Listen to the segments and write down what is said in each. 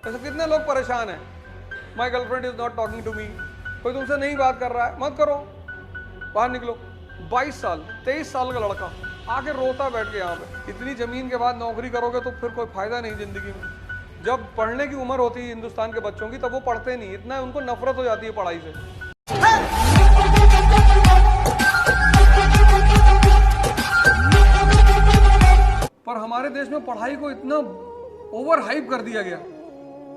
ऐसे कितने लोग परेशान हैं, my girlfriend is not talking to me, कोई तुमसे नहीं बात कर रहा है, मत करो, बाहर निकलो। 22 साल 23 साल का लड़का आके रोता बैठ के यहाँ पे। इतनी जमीन के बाद नौकरी करोगे तो फिर कोई फायदा नहीं जिंदगी में। जब पढ़ने की उम्र होती है हिंदुस्तान के बच्चों की तब वो पढ़ते नहीं, इतना उनको नफरत हो जाती है पढ़ाई से। पर हमारे देश में पढ़ाई को इतना ओवर हाइप कर दिया गया,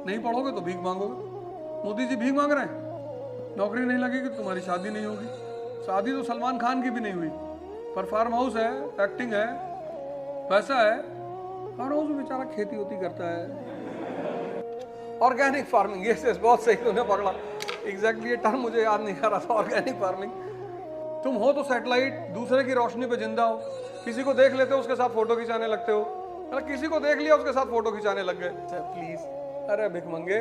नहीं पढ़ोगे तो भीख मांगोगे। मोदी जी भीख मांग रहे हैं, नौकरी नहीं लगेगी तो तुम्हारी शादी नहीं होगी। शादी तो सलमान खान की भी नहीं हुई, पर फार्म हाउस है, एक्टिंग है, पैसा है। फार्म हाउस में बेचारा खेती होती करता है। ऑर्गेनिक फार्मिंग, ये बहुत सही तूने पकड़ा। एग्जैक्टली ये टर्म मुझे याद नहीं आ रहा था, ऑर्गेनिक फार्मिंग। तुम हो तो सैटेलाइट, दूसरे की रोशनी पे जिंदा हो। किसी को देख लेते हो उसके साथ फोटो खिंचाने लगते हो, मतलब किसी को देख लिया उसके साथ फोटो खिंचाने लग गए। प्लीज, अरे भिख मंगे,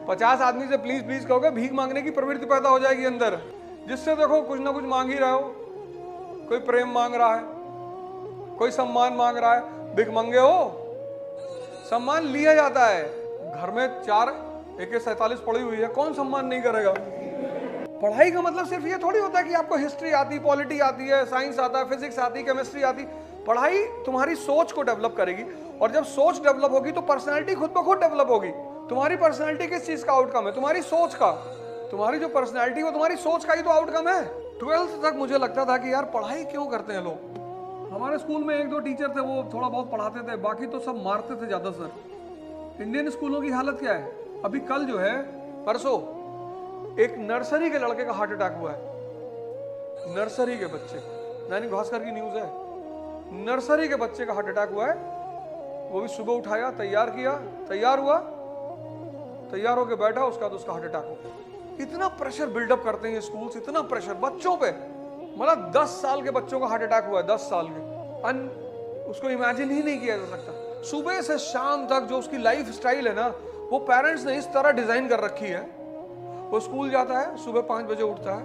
50 आदमी से प्लीज प्लीज कहोगे, भीख मांगने की प्रवृत्ति पैदा हो जाएगी अंदर। जिससे देखो कुछ ना कुछ मांग ही रहे हो। कोई प्रेम मांग रहा है, कोई सम्मान मांग रहा है, भिख मंगे हो। सम्मान लिया जाता है, घर में 4 AK-47 पड़ी हुई है, कौन सम्मान नहीं करेगा। पढ़ाई का मतलब सिर्फ ये थोड़ी होता है कि आपको हिस्ट्री आती, पॉलिटी आती है, साइंस आता है, फिजिक्स आती, केमिस्ट्री आती। पढ़ाई तुम्हारी सोच को डेवलप करेगी, और जब सोच डेवलप होगी तो पर्सनैलिटी खुद ब खुद डेवलप होगी। तुम्हारी पर्सनैलिटी किस चीज का आउटकम है? तुम्हारी सोच का। तुम्हारी जो पर्सनैलिटी वो तुम्हारी सोच का ही तो आउटकम है। 12th तक मुझे लगता था कि यार पढ़ाई क्यों करते हैं लोग। हमारे स्कूल में 1-2 टीचर थे, वो थोड़ा बहुत पढ़ाते थे, बाकी तो सब मारते थे ज्यादा। सर इंडियन स्कूलों की हालत क्या है? अभी कल जो है, परसों एक नर्सरी के लड़के का हार्ट अटैक हुआ है। नर्सरी के बच्चे, दैनिक भास्कर की न्यूज है, नर्सरी के बच्चे का हार्ट अटैक हुआ है। वो भी सुबह उठाया, तैयार किया, तैयार हुआ, तैयार होके बैठा, उसका तो उसका हार्ट अटैक हो गया। इतना प्रेशर बिल्डअप करते हैं ये स्कूल्स, इतना प्रेशर बच्चों पे। मतलब 10 साल के बच्चों का हार्ट अटैक हुआ है, 10 साल के। उसको इमेजिन ही नहीं किया जा सकता। सुबह से शाम तक जो उसकी लाइफ स्टाइल है ना, वो पेरेंट्स ने इस तरह डिजाइन कर रखी है। वो स्कूल जाता है, सुबह 5 बजे उठता है,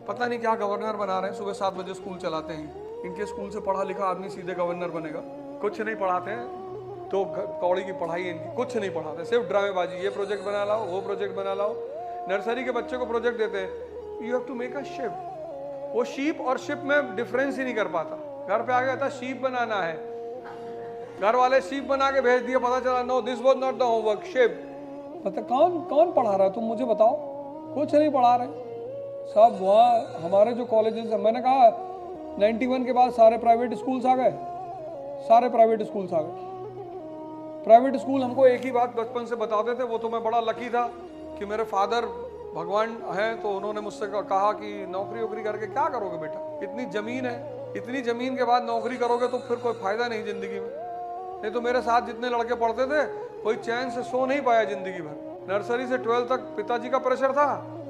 पता नहीं क्या गवर्नर बना रहे हैं, सुबह 7 बजे स्कूल चलाते हैं। इनके स्कूल से पढ़ा लिखा आदमी सीधे गवर्नर बनेगा। कुछ नहीं पढ़ाते हैं, तो कौड़ी की पढ़ाई इनकी, कुछ नहीं पढ़ाते, सिर्फ ड्रामेबाजी। ये प्रोजेक्ट बना लाओ, वो प्रोजेक्ट बना लाओ। नर्सरी के बच्चे को प्रोजेक्ट देते हैं, you have to make a ship. वो शीप और शिप में डिफरेंस ही नहीं कर पाता। घर पे आ गया था, शीप बनाना है, घर वाले शीप बना के भेज दिया, पता चला no this was not the homework, ship. पता कौन पढ़ा रहा है, तुम मुझे बताओ। कुछ नहीं पढ़ा रहे सब। वहाँ हमारे जो कॉलेजेस है, मैंने कहा 91 के बाद सारे प्राइवेट स्कूल्स आ गए, सारे प्राइवेट स्कूल्स आ गए। प्राइवेट स्कूल हमको एक ही बात बचपन से बताते थे, वो तो मैं बड़ा लकी था कि मेरे फादर भगवान हैं, तो उन्होंने मुझसे कहा कि नौकरी वोकरी करके क्या करोगे बेटा, इतनी जमीन है, इतनी जमीन के बाद नौकरी करोगे तो फिर कोई फायदा नहीं जिंदगी में। नहीं तो मेरे साथ जितने लड़के पढ़ते थे, कोई चैन से सो नहीं पाया जिंदगी भर। नर्सरी से 12th तक पिताजी का प्रेशर था,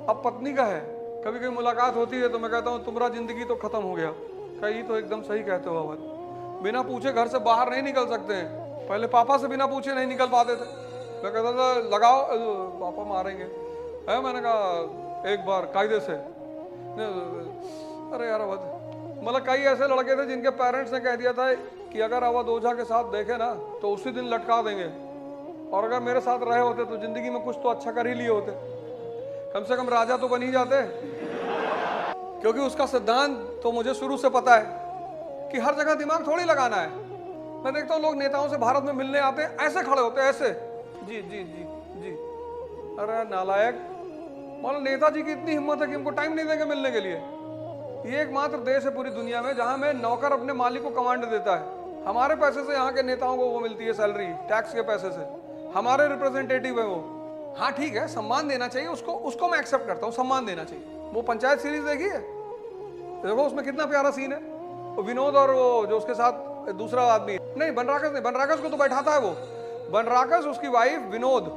अब पत्नी का है। कभी कभी मुलाकात होती है तो मैं कहता हूँ तुम्हारा जिंदगी तो खत्म हो गया। कहीं तो एकदम सही कहते हो अवध, बिना पूछे घर से बाहर नहीं निकल सकते हैं। पहले पापा से बिना पूछे नहीं निकल पाते थे। मैं कहता था लगाओ, पापा मारेंगे है। मैंने कहा एक बार कायदे से, अरे यार अवध, मतलब कई ऐसे लड़के थे जिनके पेरेंट्स ने कह दिया था कि अगर अवध ओझा के साथ देखे ना तो उसी दिन लटका देंगे, और अगर मेरे साथ रहे होते तो जिंदगी में कुछ तो अच्छा कर ही लिए होते, कम से कम राजा तो बन ही जाते। क्योंकि उसका सिद्धांत तो मुझे शुरू से पता है कि हर जगह दिमाग थोड़ी लगाना है। मैं देखता हूँ लोग नेताओं से भारत में मिलने आते हैं, ऐसे खड़े होते हैं, ऐसे जी जी जी जी। अरे नालायक, मतलब नेताजी की इतनी हिम्मत है कि उनको टाइम नहीं देंगे मिलने के लिए। ये एकमात्र देश है पूरी दुनिया में जहां में नौकर अपने मालिक को कमांड देता है। हमारे पैसे से यहाँ के नेताओं को वो मिलती है सैलरी, टैक्स के पैसे से। हमारे रिप्रेजेंटेटिव है वो। हाँ ठीक है, सम्मान देना चाहिए उसको मैं एक्सेप्ट करता हूँ, सम्मान देना चाहिए। वो पंचायत सीरीज देखी है, देखो उसमें कितना प्यारा सीन है। वो विनोद और वो जो उसके साथ दूसरा आदमी, नहीं बनराकस नहीं, बनराकस को तो बैठाता है वो। बनराकस, उसकी वाइफ, विनोद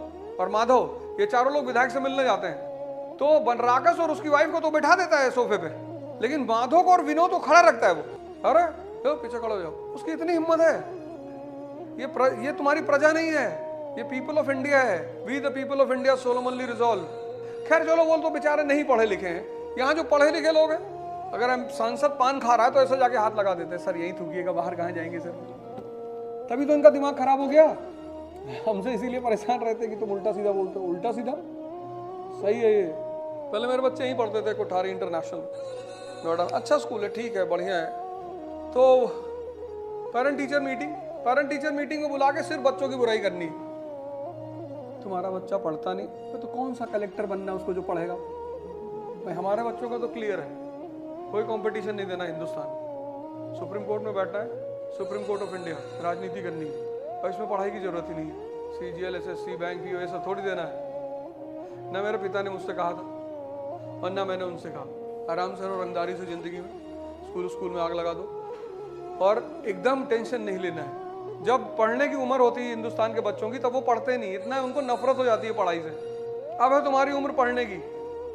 और माधव, ये चारों लोग विधायक से मिलने जाते हैं। तो बनराकस और उसकी वाइफ को तो बैठा देता है सोफे पे, लेकिन माधव को और विनोद को खड़ा रखता है वो। अरे तो पीछे खड़े हो जाओ, उसकी इतनी हिम्मत है। ये तुम्हारी प्रजा नहीं है, ये पीपल ऑफ इंडिया है। We the people of India solemnly resolve. खैर चलो, वो तो बेचारे नहीं पढ़े लिखे हैं। यहाँ जो पढ़े लिखे लोग हैं, अगर हम सांसद पान खा रहा है तो ऐसे जाके हाथ लगा देते हैं, सर यही थूकिएगा, बाहर कहाँ जाएंगे सर। तभी तो इनका दिमाग खराब हो गया। हमसे इसीलिए परेशान रहते कि तुम उल्टा सीधा बोलते हो। उल्टा सीधा सही है ये। पहले मेरे बच्चे यहीं पढ़ते थे कोठारी इंटरनेशनल, नोएडा, अच्छा स्कूल है, ठीक है, बढ़िया है। तो पेरेंट टीचर मीटिंग में बुला के सिर्फ बच्चों की बुराई करनी। तुम्हारा बच्चा पढ़ता नहीं तो कौन सा कलेक्टर बनना है उसको जो पढ़ेगा? भाई हमारे बच्चों का तो क्लियर है, कोई कंपटीशन नहीं देना। हिंदुस्तान सुप्रीम कोर्ट में बैठा है, सुप्रीम कोर्ट ऑफ इंडिया, राजनीति करनी है और इसमें पढ़ाई की जरूरत ही नहीं है। CGL, SSC, बैंक पीओ, ये सब थोड़ी देना है। ना मेरे पिता ने मुझसे कहा था और ना मैंने उनसे कहा। आराम से रहो, रंगदारी से जिंदगी में, स्कूल में आग लगा दो और एकदम टेंशन नहीं लेना है। जब पढ़ने की उम्र होती है हिंदुस्तान के बच्चों की तब वो पढ़ते नहीं, इतना उनको नफरत हो जाती है पढ़ाई से। अब है तुम्हारी उम्र पढ़ने की,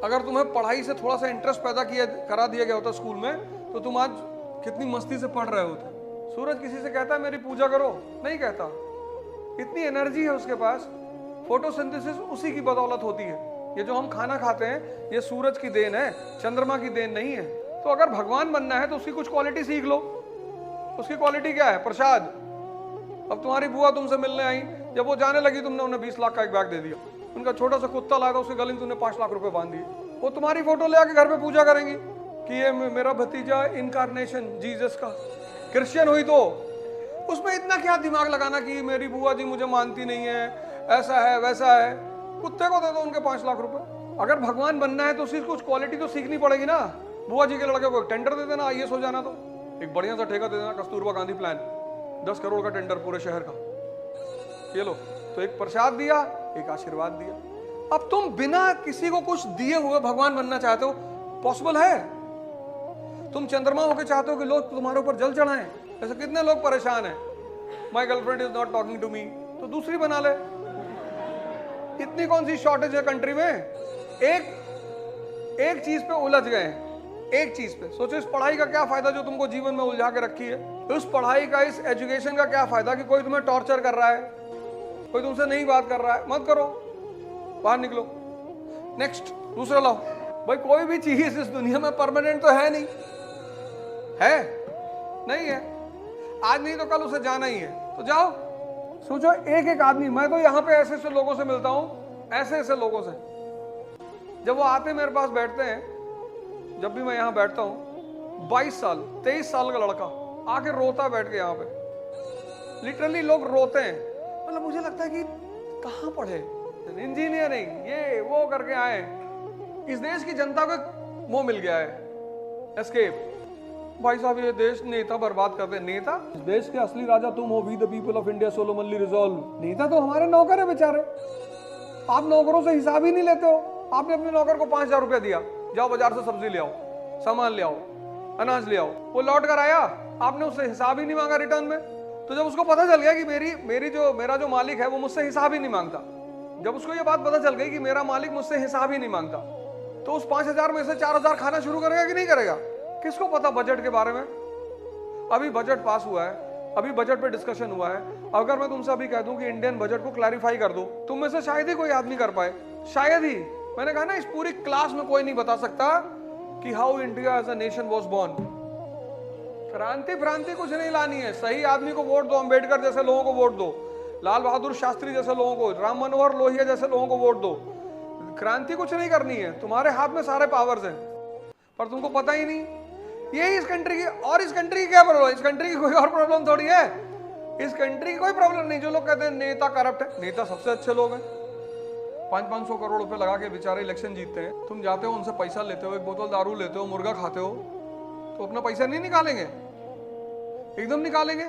अगर तुम्हें पढ़ाई से थोड़ा सा इंटरेस्ट पैदा करा दिया गया होता स्कूल में तो तुम आज कितनी मस्ती से पढ़ रहे होते। सूरज किसी से कहता है मेरी पूजा करो? नहीं कहता। इतनी एनर्जी है उसके पास। फोटोसिंथेसिस उसी की बदौलत होती है। ये जो हम खाना खाते हैं ये सूरज की देन है, चंद्रमा की देन नहीं है। तो अगर भगवान बनना है तो उसकी कुछ क्वालिटी सीख लो। उसकी क्वालिटी क्या है? प्रसाद। अब तुम्हारी बुआ तुमसे मिलने आई, जब वो जाने लगी तुमने उन्हें 20 लाख का एक बैग दे दिया। उनका छोटा सा कुत्ता लाया था, उसके गले में तुमने 5 लाख रुपए बांध दिए। वो तुम्हारी फोटो ले आके घर पे पूजा करेंगी कि ये मेरा भतीजा इनकारनेशन जीसस का। क्रिश्चियन हुई तो उसमें इतना क्या दिमाग लगाना कि मेरी बुआ जी मुझे मानती नहीं है, ऐसा है वैसा है। कुत्ते को दे दो उनके 5 लाख रुपए। अगर भगवान बनना है तो उसकी कुछ क्वालिटी तो सीखनी पड़ेगी ना। बुआ जी के लड़के को एक टेंडर दे देना, IAS हो जाना, तो एक बढ़िया सा ठेका दे देना, कस्तूरबा गांधी प्लान, 10 करोड़ का टेंडर पूरे शहर का, ये लो। तो एक प्रसाद दिया, एक आशीर्वाद दिया। अब तुम बिना किसी को कुछ दिए हुए भगवान बनना चाहते हो? पॉसिबल है? तुम चंद्रमा होकर चाहते हो कि लोग तुम्हारे ऊपर जल चढ़ाएं? ऐसे कितने लोग परेशान हैं, my girlfriend is not talking to me, तो दूसरी बना ले। इतनी कौन सी शॉर्टेज है कंट्री में? एक चीज पे उलझ गए हैं, एक चीज पे। सोचो इस पढ़ाई का क्या फायदा जो तुमको जीवन में उलझा के रखी है? उस पढ़ाई का, इस एजुकेशन का क्या फायदा कि कोई तुम्हें टॉर्चर कर रहा है, कोई तुमसे नहीं बात कर रहा है? मत करो, बाहर निकलो। नेक्स्ट, दूसरा लाओ। भाई कोई भी चीज इस दुनिया में परमानेंट तो है नहीं, है नहीं है, आज नहीं तो कल उसे जाना ही है, तो जाओ। सोचो एक आदमी, मैं तो यहाँ पे ऐसे लोगों से मिलता हूँ, ऐसे लोगों से, जब वो आते मेरे पास बैठते हैं, जब भी मैं यहाँ बैठता हूँ, 22 साल 23 साल का लड़का आके रोता बैठ के यहाँ पे। लिटरली लोग रोते हैं, मतलब मुझे लगता है कि कहाँ पढ़े, इंजीनियरिंग ये वो करके आए। इस देश की जनता को वो मिल गया है, एस्केप। भाई साहब ये देश नेता बर्बाद करते हैं। नेता? इस देश के असली राजा तुम हो, we the people of India solemnly resolve. नेता तो हमारे नौकर है बेचारे। आप नौकरों से हिसाब ही नहीं लेते हो। आपने अपने नौकर को 5000 रुपया दिया, जाओ बाजार से सब्जी ले आओ, सामान ले आओ, अनाज ले आओ, वो लौट कर आया, आपने उससे हिसाब ही नहीं मांगा रिटर्न में। तो जब उसको पता चल गया कि मेरा जो मालिक है वो मुझसे हिसाब ही नहीं मांगता, जब उसको ये बात पता चल गई कि मेरा मालिक मुझसे हिसाब ही नहीं मांगता, तो उस 5000 में से 4000 खाना शुरू करेगा कि नहीं करेगा? किसको पता बजट के बारे में? अभी बजट पास हुआ है, अभी बजट पे डिस्कशन हुआ है। अगर मैं तुमसे अभी कह दूं कि इंडियन बजट को क्लैरिफाई कर दो, तुम में से शायद ही कोई आदमी कर पाए, शायद ही। मैंने कहा ना, इस पूरी क्लास में कोई नहीं बता सकता कि how India as a nation was born. क्रांति कुछ नहीं लानी है। सही आदमी को वोट दो, अंबेडकर जैसे लोगों को वोट दो, लाल बहादुर शास्त्री जैसे लोगों को, राम मनोहर लोहिया जैसे लोगों को वोट दो। क्रांति कुछ नहीं करनी है, तुम्हारे हाथ में सारे पावर्स हैं, पर तुमको पता ही नहीं। यही इस कंट्री की, और इस कंट्री की क्या प्रॉब्लम? इस कंट्री की कोई और प्रॉब्लम थोड़ी है। इस कंट्री की कोई प्रॉब्लम नहीं। जो लोग कहते हैं नेता करप्ट है, नेता सबसे अच्छे लोग हैं। 500-500 करोड़ रुपए लगा के बेचारे इलेक्शन जीतते हैं। तुम जाते हो उनसे पैसा लेते हो, एक बोतल दारू लेते हो, मुर्गा खाते हो, तो अपना पैसा नहीं निकालेंगे? एकदम निकालेंगे।